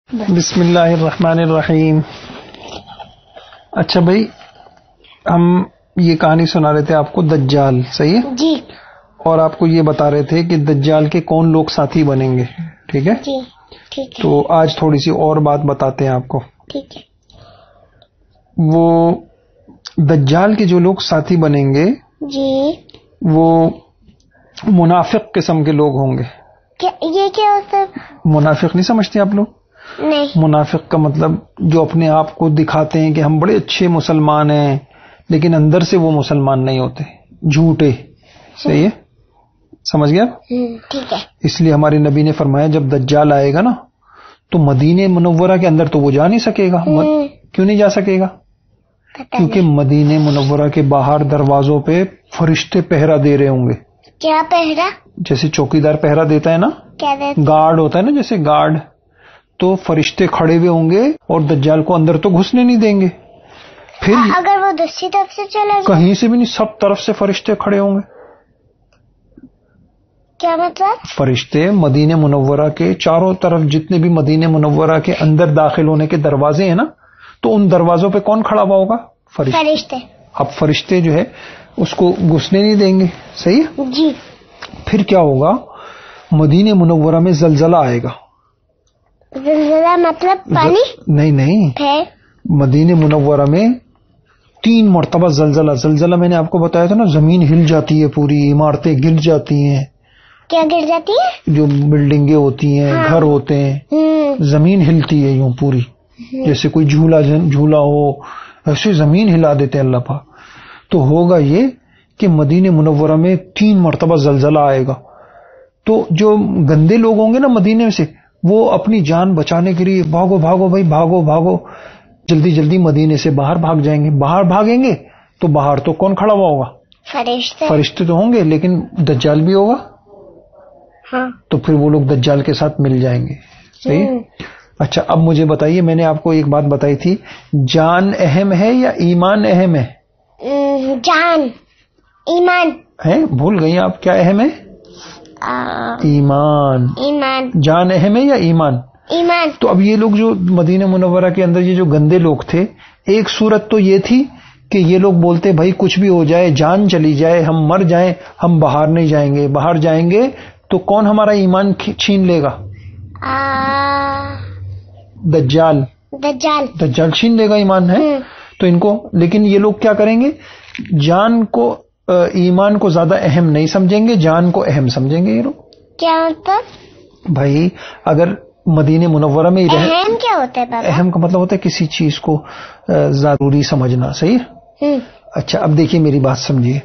بسم اللہ الرحمن الرحیم. اچھا بھائی، ہم یہ کہانی سنا رہے تھے آپ کو دجال، صحیح ہے جی. اور آپ کو یہ بتا رہے تھے کہ دجال کے کون لوگ ساتھی بنیں گے، ٹھیک ہے؟ جی ٹھیک ہے. تو آج تھوڑی سی اور بات بتاتے ہیں آپ کو. ٹھیک ہے. وہ دجال کے جو لوگ ساتھی بنیں گے جی. وہ منافق قسم کے لوگ ہوں گے. یہ کیا ہوتا ہے؟ منافق نہیں سمجھتے آپ لوگ؟ نہیں. منافق کا مطلب جو اپنے آپ کو دکھاتے ہیں کہ ہم بڑے اچھے مسلمان ہیں لیکن اندر سے وہ مسلمان نہیں ہوتے، جھوٹے. صحیح ہے، سمجھ گیا؟ ٹھیک ہے. اس لیے ہمارے نبی نے فرمایا جب دجال آئے گا نا تو مدینہ منورہ کے اندر تو وہ جا نہیں سکے گا. کیوں نہیں جا سکے گا؟ کیونکہ مدینہ منورہ کے باہر دروازوں پہ فرشتے پہرا دے رہے ہوں گے. کیا پہرا؟ جیسے چوکیدار پہرا دیتا ہے نا، کیا دیتا؟ گارڈ ہوتا ہے نا، جیسے گارڈ. تو فرشتے کھڑے ہوئے ہوں گے اور دجال کو اندر تو گھسنے نہیں دیں گے. پھر اگر وہ دوسری طرف سے چلا گیا؟ کہیں سے بھی نہیں، سب طرف سے فرشتے کھڑے ہوں گے. کیا مطلب؟ فرشتے مدینہ منورہ کے چاروں طرف، جتنے بھی مدینہ منورہ کے اندر داخل ہونے کے دروازے ہیں نا، تو ان دروازوں پہ کون کھڑا ہوا ہوگا؟ فرشتے. اب فرشتے جو ہے اس کو گھسنے نہیں دیں گے. صحیح ہے؟ جی. پھر کیا ہوگا؟ مدینہ منورہ میں زلزلہ آئے گا. زلزلہ مطلب پانی؟ نہیں، پھر مدینہ منورہ میں 3 مرتبہ زلزلہ میں نے آپ کو بتایا تھا نا، زمین ہل جاتی ہے، پوری عمارتیں گر جاتی ہیں. کیا گر جاتی ہے؟ جو بلڈنگیں ہوتی ہیں، گھر ہوتے ہیں، زمین ہلتی ہے یوں پوری، جیسے کوئی جھولا ہو، ایسے زمین ہلا دیتے ہیں اللہ پاک. تو ہوگا یہ کہ مدینہ منورہ میں 3 مرتبہ زلزلہ آئے گا. تو جو گندے لوگ ہوں گے نا مدینے سے، وہ اپنی جان بچانے کے لیے بھاگو بھائی، بھاگو جلدی جلدی مدینے سے باہر بھاگ جائیں گے. باہر بھاگیں گے تو باہر تو کون کھڑا ہوا ہوگا؟ فرشتے تو ہوں گے، لیکن دجال بھی ہوگا. ہاں. تو پھر وہ لوگ دجال کے ساتھ مل جائیں گے. صحیح. اچھا اب مجھے بتائیے، میں نے آپ کو ایک بات بتائی تھی، جان اہم ہے یا ایمان اہم ہے؟ جان. ایمان ہے؟ بھول گئی آپ؟ کیا اہم ہے؟ ایمان. جان اہم ہے یا ایمان؟ ایمان. تو اب یہ لوگ جو مدینہ منورہ کے اندر یہ جو گندے لوگ تھے، ایک صورت تو یہ تھی کہ یہ لوگ بولتے بھائی کچھ بھی ہو جائے، جان چلی جائے، ہم مر جائیں، ہم باہر نہیں جائیں گے. باہر جائیں گے تو کون ہمارا ایمان چھین لے گا؟ دجال چھین لے گا ایمان. ہے تو ان کو، لیکن یہ لوگ کیا کریں گے؟ جان کو، ایمان کو زیادہ اہم نہیں سمجھیں گے، جان کو اہم سمجھیں گے یہ لوگ. کیا مطلب؟ بھائی اگر مدینہ منورہ میں اہم کیا ہوتا ہے بابا؟ اہم کا مطلب ہوتا ہے کسی چیز کو ضروری سمجھنا. صحیح ہے؟ اچھا اب دیکھیے میری بات سمجھیے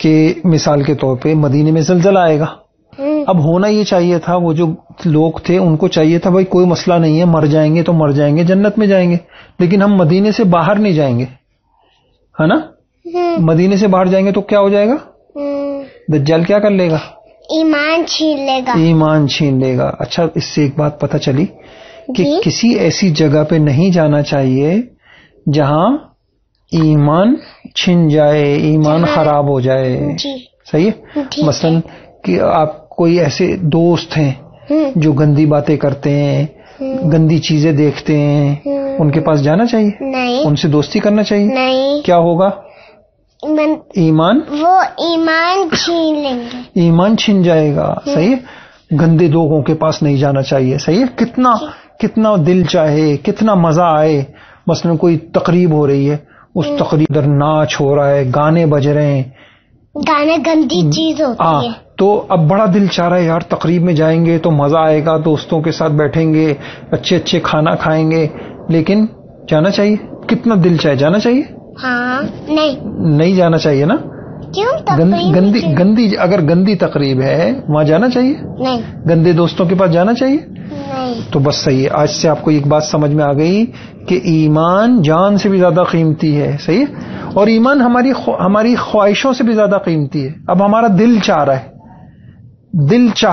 کہ مثال کے طور پہ مدینے میں زلزلہ آئے گا. اب ہونا یہ چاہیے تھا، وہ جو لوگ تھے ان کو چاہیے تھا بھائی کوئی مسئلہ نہیں ہے، مر جائیں گے تو مر جائیں گے، جنت میں جائیں گے، لیکن ہم مدینے سے باہر نہیں جائیں گے، ہے نا؟ مدینے سے باہر جائیں گے تو کیا ہو جائے گا؟ دجال کیا کر لے گا؟ ایمان چھین لے گا. اچھا اس سے ایک بات پتہ چلی کہ کسی ایسی جگہ پہ نہیں جانا چاہیے جہاں ایمان چھن جائے، ایمان خراب ہو جائے. صحیح ہے؟ مثلا کہ آپ کوئی ایسے دوست ہیں جو گندی باتیں کرتے ہیں، گندی چیزیں دیکھتے ہیں، ان کے پاس جانا چاہیے؟ نہیں. ان سے دوستی کرنا چاہیے؟ نہیں. کیا ہوگا؟ ایمان چھین لیں گے، ایمان چھن جائے گا. صحیح ہے؟ گندے لوگوں کے پاس نہیں جانا چاہیے. صحیح ہے؟ کتنا دل چاہے، کتنا مزہ آئے، مثلا کوئی تقریب ہو رہی ہے، اس تقریب در ناچ ہو رہا ہے، گانے بج رہے ہیں، گانے گندی چیز ہوتی ہے، تو اب بڑا دل چاہ رہا ہے یار تقریب میں جائیں گے تو مزہ آئے گا، دوستوں کے ساتھ بیٹھیں گے، اچھے کھانا کھائیں گے، لیکن جانا چاہیے؟ کتنا دل چاہے جانا چاہیے؟ ہاں. نہیں جانا چاہیے نا. کیوں؟ گندی اگر گندی تقریب ہے وہاں جانا چاہیے؟ نہیں. گندے دوستوں کے پاس جانا چاہیے؟ نہیں. تو بس صحیح ہے، آج سے آپ کو ایک بات سمجھ میں آ گئی کہ ایمان جان سے بھی زیادہ قیمتی ہے. صحیح ہے؟ اور ایمان ہماری خواہشوں سے بھی زیادہ قیمتی ہے. اب ہمارا دل چاہ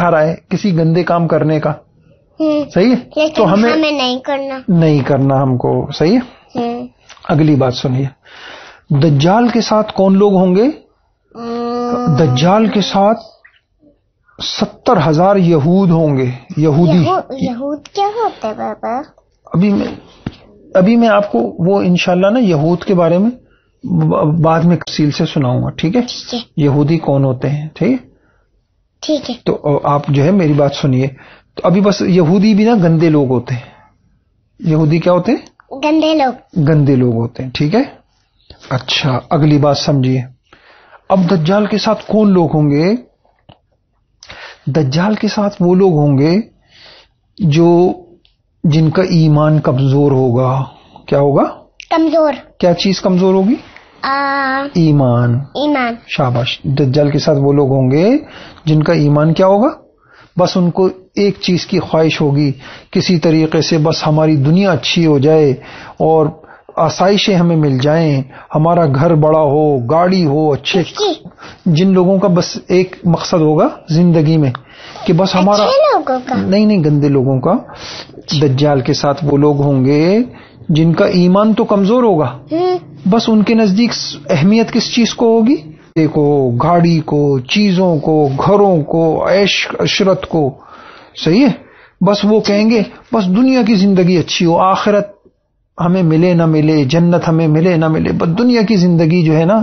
رہا ہے کسی گندے کام کرنے کا. صحیح ہے؟ تو ہمیں نہیں کرنا ہم کو. صحیح ہے؟ اگلی بات سنیے، دجال کے ساتھ کون لوگ ہوں گے؟ دجال کے ساتھ 70,000 یہود ہوں گے. یہود کیا ہوتا ہے بابا؟ ابھی میں آپ کو وہ انشاءاللہ نا یہود کے بارے میں بعد میں تفصیل سے سناؤں گا. ٹھیک ہے؟ یہودی کون ہوتے ہیں؟ ٹھیک ہے. تو آپ جو ہے میری بات سنیے. تو ابھی بس یہودی بھی نا گندے لوگ ہوتے ہیں. یہودی کیا ہوتے ہیں؟ گندے لوگ ہوتے ہیں. ٹھیک ہے. اچھا اگلی بات سمجھیے. اب دجال کے ساتھ کون لوگ ہوں گے؟ دجال کے ساتھ وہ لوگ ہوں گے جن کا ایمان کمزور ہوگا. کیا ہوگا؟ کمزور. کیا چیز کمزور ہوگی؟ ایمان. شاباش. دجال کے ساتھ وہ لوگ ہوں گے جن کا ایمان کیا ہوگا؟ بس ان کو ایک چیز کی خواہش ہوگی، کسی طریقے سے بس ہماری دنیا اچھی ہو جائے اور آسائشیں ہمیں مل جائیں، ہمارا گھر بڑا ہو، گاڑی ہو، اچھے. جن لوگوں کا بس ایک مقصد ہوگا زندگی میں کہ بس ہمارا، نہیں گندے لوگوں کا. دجال کے ساتھ وہ لوگ ہوں گے جن کا ایمان تو کمزور ہوگا، بس ان کے نزدیک اہمیت کس چیز کو ہوگی؟ کو، گاڑی کو، چیزوں کو، گھروں کو، عیش عشرت کو. صحیح ہے. بس وہ کہیں گے بس دنیا کی زندگی اچھی ہو، آخرت ہمیں ملے نہ ملے، جنت ہمیں ملے نہ ملے، بس دنیا کی زندگی جو ہے نا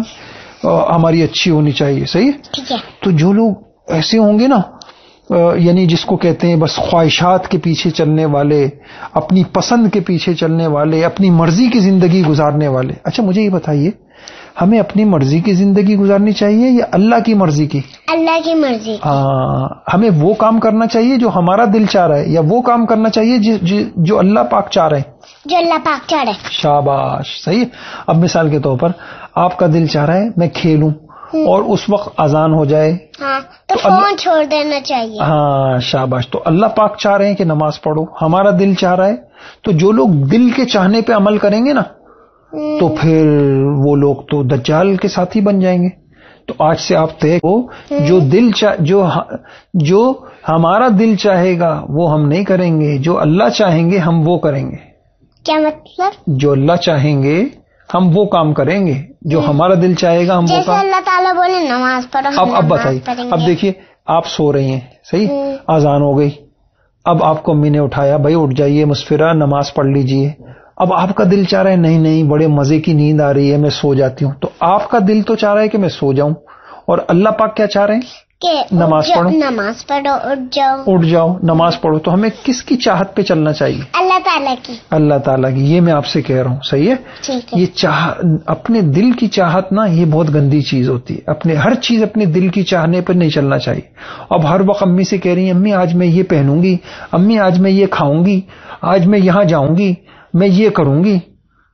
ہماری اچھی ہونی چاہیے. صحیح ہے. تو جو لوگ ایسے ہوں گے نا، یعنی جس کو کہتے ہیں بس خواہشات کے پیچھے چلنے والے، اپنی پسند کے پیچھے چلنے والے، اپنی مرضی کی زندگی گزارنے والے. اچھا مجھے یہ بتائیے، ہمیں اپنی مرضی کی زندگی گزارنی چاہیے یا اللہ کی مرضی کی؟ اللہ کی مرضی. ہمیں وہ کام کرنا چاہیے جو ہمارا دل چاہ رہا ہے یا وہ کام کرنا چاہیے جو اللہ پاک چاہ رہے ہیں؟ جو اللہ پاک چاہ رہے. شاباش. صحیح. اب مثال کے طور پر آپ کا دل چاہ رہا ہے میں کھیلوں اور اس وقت اذان ہو جائے تو فون چھوڑ دینا چاہیے. شاباش. تو اللہ پاک چاہ رہے ہیں کہ نماز پڑھو، ہمارا دل چاہ رہا ہے. تو جو لوگ دل کے چاہنے پہ عمل کریں گے نا، تو پھر وہ لوگ تو دجال کے ساتھی بن جائیں گے. تو آج سے آپ طے ہو، جو ہمارا دل چاہے گا وہ ہم نہیں کریں گے، جو اللہ چاہیں گے ہم وہ کریں گے. کیا مطلب؟ جو اللہ چاہیں گے ہم وہ کام کریں گے، جو ہمارا دل چاہے گا ہم وہ کام. اللہ تعالیٰ بولے نماز پڑھو. اب بتائیے، اب دیکھیے آپ سو رہی ہیں، صحیح، اذان ہو گئی. اب آپ کو امی نے اٹھایا، بھائی اٹھ جائیے مسفرہ نماز پڑھ لیجئے. اب آپ کا دل چاہ رہا ہے نہیں بڑے مزے کی نیند آ رہی ہے میں سو جاتی ہوں. تو آپ کا دل تو چاہ رہا ہے کہ میں سو جاؤں، اور اللہ پاک کیا چاہ رہے ہیں کہ نماز پڑھو. نماز پڑھو، اٹھ جاؤ نماز پڑھو. تو ہمیں کس کی چاہت پہ چلنا چاہیے؟ اللہ تعالیٰ کی. اللہ تعالیٰ کی. یہ میں آپ سے کہہ رہا ہوں. صحیح ہے. یہ اپنے دل کی چاہت نا یہ بہت گندی چیز ہوتی ہے. ہر چیز اپنے دل کی چاہنے پر نہیں چلنا چاہیے. اب ہر وقت امی سے کہہ رہی ہیں امی آج میں یہ پہنوں گی، امی آج میں یہ کھاؤں گی، آج میں یہاں جاؤں گی، میں یہ کروں گی.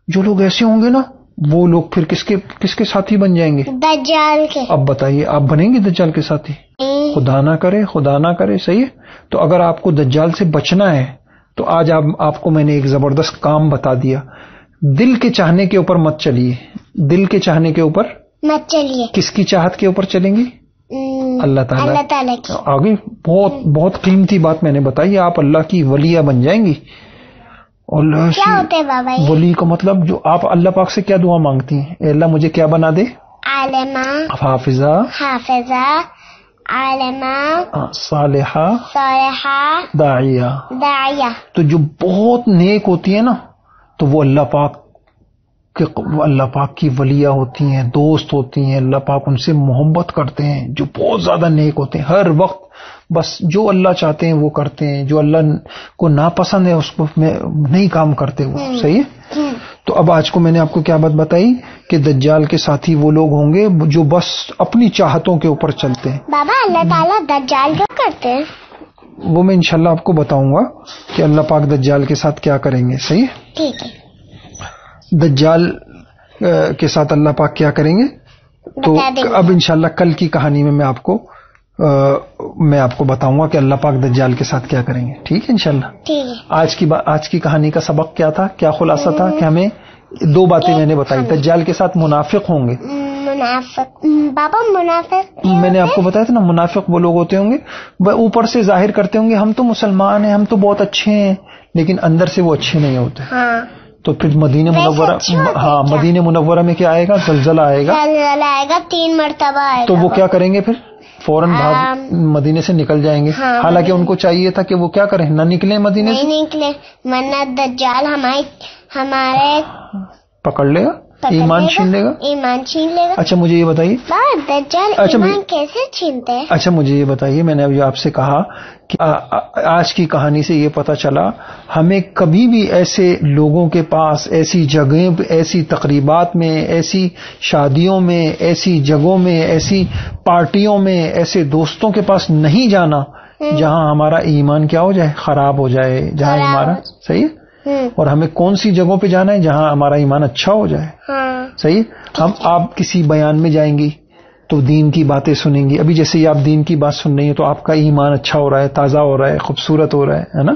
جو لوگ ایسے ہوں گے نا وہ لوگ پھر کس کے ساتھی بن جائیں گے؟ دجال کے. اب بتائیے آپ بنیں گے دجال کے ساتھی؟ خدا نہ کرے. صحیح ہے. تو اگر آپ کو دجال سے بچنا ہے تو آج آپ کو میں نے ایک زبردست کام بتا دیا. دل کے چاہنے کے اوپر مت چلیے، دل کے چاہنے کے اوپر مت چلیے. کس کی چاہت کے اوپر چلیں گے؟ اللہ تعالیٰ کی. آگے بہت قیمتی بات میں نے بتائی، آپ اللہ کی ولیہ بن جائیں گی. کیا ہوتے ہیں بابا؟ ولی کا مطلب جو آپ اللہ پاک سے کیا دعا مانگتی ہیں؟ اے اللہ مجھے کیا بنا دے؟ عالمہ، حافظہ، عالمہ، صالحہ، داعیہ. تو جو بہت نیک ہوتی ہے نا تو وہ اللہ پاک کی ولیہ ہوتی ہیں، دوست ہوتی ہیں. اللہ پاک ان سے محبت کرتے ہیں. جو بہت زیادہ نیک ہوتے ہیں ہر وقت بس جو اللہ چاہتے ہیں وہ کرتے ہیں، جو اللہ کو ناپسند ہے اس کو نہیں کام کرتے وہ. صحیح ہے. تو اب آج کو میں نے آپ کو کیا بات بتائی کہ دجال کے ساتھی وہ لوگ ہوں گے جو بس اپنی چاہتوں کے اوپر چلتے ہیں. بابا اللہ تعالیٰ دجال کیا کرتے ہیں؟ وہ میں انشاءاللہ آپ کو بتاؤں گا کہ اللہ پاک دجال کے ساتھ کیا کریں گے. صحیح ہے. ٹھیک ہے. دجال کے ساتھ اللہ پاک کیا کریں گے تو اب انشاءاللہ کل کی کہانی میں میں آپ کو بتاؤں گا کہ اللہ پاک دجال کے ساتھ کیا کریں گے. ٹھیک ہے انشاءاللہ. آج کی کہانی کا سبق کیا تھا، کیا خلاصہ تھا کہ ہمیں دو باتیں میں نے بتائی. دجال کے ساتھ منافق ہوں گے. بابا منافق میں نے آپ کو بتایا تھا نا، منافق وہ لوگ ہوتے ہوں گے وہ اوپر سے ظاہر کرتے ہوں گے ہم تو مسلمان ہیں، ہم تو بہت اچھے ہیں، لیکن اندر سے وہ اچھے نہیں ہوتے. تو پھر مدینہ منورہ میں کیا آئے گا؟ زلزلہ آئے گا 3 مرتبہ آئے گا. تو وہ کیا کریں گے پھر؟ فوراً بھاگ مدینے سے نکل جائیں گے. حالانکہ ان کو چاہیے تھا کہ وہ کیا کریں, نہ نکلیں مدینے سے. نہیں نکلے ورنہ دجال ہمارے پکڑ لے گا, ایمان چھین لے گا. ایمان چھین لے گا. اچھا مجھے یہ بتائیے, دجال ایمان کیسے چھینتے ہیں؟ اچھا مجھے یہ بتائیے, میں نے ابھی آپ سے کہا کہ آج کی کہانی سے یہ پتا چلا ہمیں کبھی بھی ایسے لوگوں کے پاس, ایسی جگہیں, ایسی تقریبات میں, ایسی شادیوں میں, ایسی جگہوں میں, ایسی پارٹیوں میں, ایسے دوستوں کے پاس نہیں جانا جہاں ہمارا ایمان کیا ہو جائے, خراب ہو جائے. جہاں ہمارا صحیح ہے. اور ہمیں کون سی جگہوں پہ جانا ہے جہاں ہمارا ایمان اچھا ہو جائے. صحیح. ہم آپ کسی بیان میں جائیں گی تو دین کی باتیں سنیں گی. ابھی جیسے آپ دین کی بات سن رہی ہیں تو آپ کا ایمان اچھا ہو رہا ہے, تازہ ہو رہا ہے, خوبصورت ہو رہا ہے نا.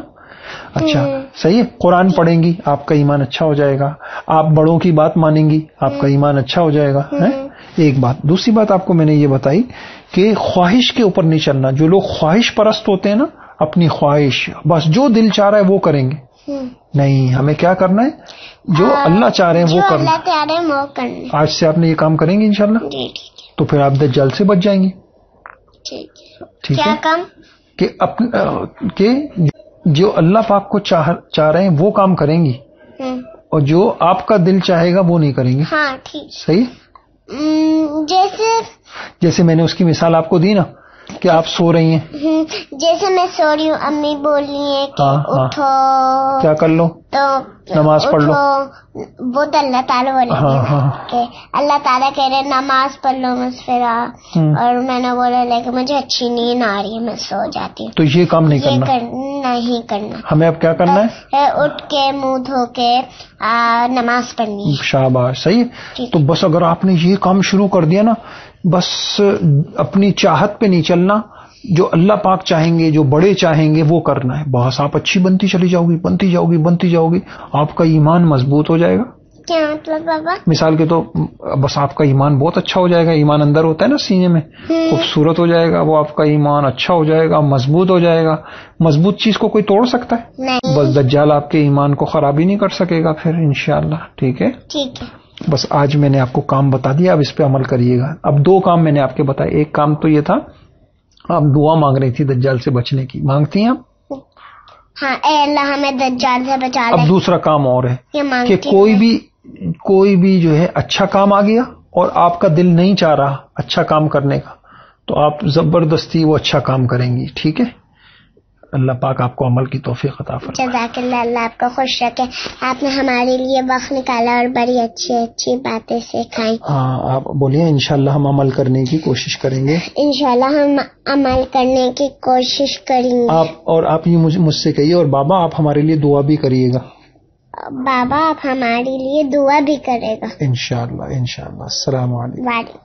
اچھا صحیح ہے. قرآن پڑھیں گی آپ کا ایمان اچھا ہو جائے گا. آپ بڑوں کی بات مانیں گی آپ کا ایمان اچھا ہو جائے گا. ایک بات. دوسری بات آپ کو میں نے یہ بتائی کہ خواہش کے اوپر نہیں چلنا. جو لوگ خواہش پرست ہوتے ہیں نا, اپنی خواہش, بس جو دل چاہ رہا ہے وہ کریں گے. نہیں, ہمیں کیا کرنا ہے, جو اللہ چاہ رہے ہیں وہ کرنا. آج سے آپ نے یہ کام کریں گے انشاءاللہ, تو پھر آپ دجال سے بچ جائیں گے. ٹھیک ہے. کہ جو اللہ پاک کو چاہ رہے ہیں وہ کام کریں گی, اور جو آپ کا دل چاہے گا وہ نہیں کریں گے. صحیح. جیسے میں نے اس کی مثال آپ کو دی نا کہ آپ سو رہی ہیں, جیسے میں سو رہی ہوں, امی بول رہی ہیں کہ اٹھو, کیا کر لو, تو نماز پڑھ لو. وہ تو اللہ تعالیٰ بولے کہ اللہ تعالیٰ کہہ رہے نماز پڑھ لو مسفرا, اور میں نے بولا لیکن مجھے اچھی نیند آ رہی ہے, میں سو جاتی ہوں. تو یہ کام نہیں کرنا. ہمیں اب کیا کرنا ہے, اٹھ کے منہ دھو کے نماز پڑھنی. شاباش. صحیح. تو بس اگر آپ نے یہ کام شروع کر دیا نا, بس اپنی چاہت پہ نہیں چلنا, جو اللہ پاک چاہیں گے, جو بڑے چاہیں گے وہ کرنا ہے. بس آپ اچھی بنتی چلی جاؤ گی, بنتی جاؤ گی, آپ کا ایمان مضبوط ہو جائے گا. کیا مطلب بابا؟ مثال کے تو بس آپ کا ایمان بہت اچھا ہو جائے گا. ایمان اندر ہوتا ہے نا سینے میں, خوبصورت ہو جائے گا وہ آپ کا ایمان, اچھا ہو جائے گا, مضبوط ہو جائے گا. مضبوط چیز کو کوئی توڑ سکتا ہے؟ نہیں. بس دجال آپ کے ایمان کو خراب ہی نہیں کر سکے گا پھر انشاءاللہ. ٹھیک ہے. بس آج میں نے آپ کو کام بتا دیا, اب اس پہ عمل کریے گا. اب 2 کام میں نے آپ کے بتائے. ایک کام تو یہ تھا آپ دعا مانگ رہی تھی دجال سے بچنے کی, مانگتی ہیں آپ؟ ہاں, اے اللہ ہمیں دجال سے بچا لے. اب دوسرا کام اور ہے کہ کوئی بھی جو ہے اچھا کام آ گیا اور آپ کا دل نہیں چاہ رہا اچھا کام کرنے کا, تو آپ زبردستی وہ اچھا کام کریں گی. ٹھیک ہے. اللہ پاک آپ کو عمل کی توفیق عطا فرمائے. جزاک اللہ, اللہ آپ کو خوش رکھے. آپ نے ہمارے لیے وقت نکالا اور بڑی اچھی باتیں سکھائیں. ہاں آپ بولیے. انشاءاللہ ہم عمل کرنے کی کوشش کریں گے. انشاءاللہ ہم عمل کرنے کی کوشش کریں گے. آپ یہ مجھ سے کہیے, اور بابا آپ ہمارے لیے دعا بھی کریے گا. بابا آپ ہمارے لیے دعا بھی کرے گا. انشاءاللہ. السلام علیکم.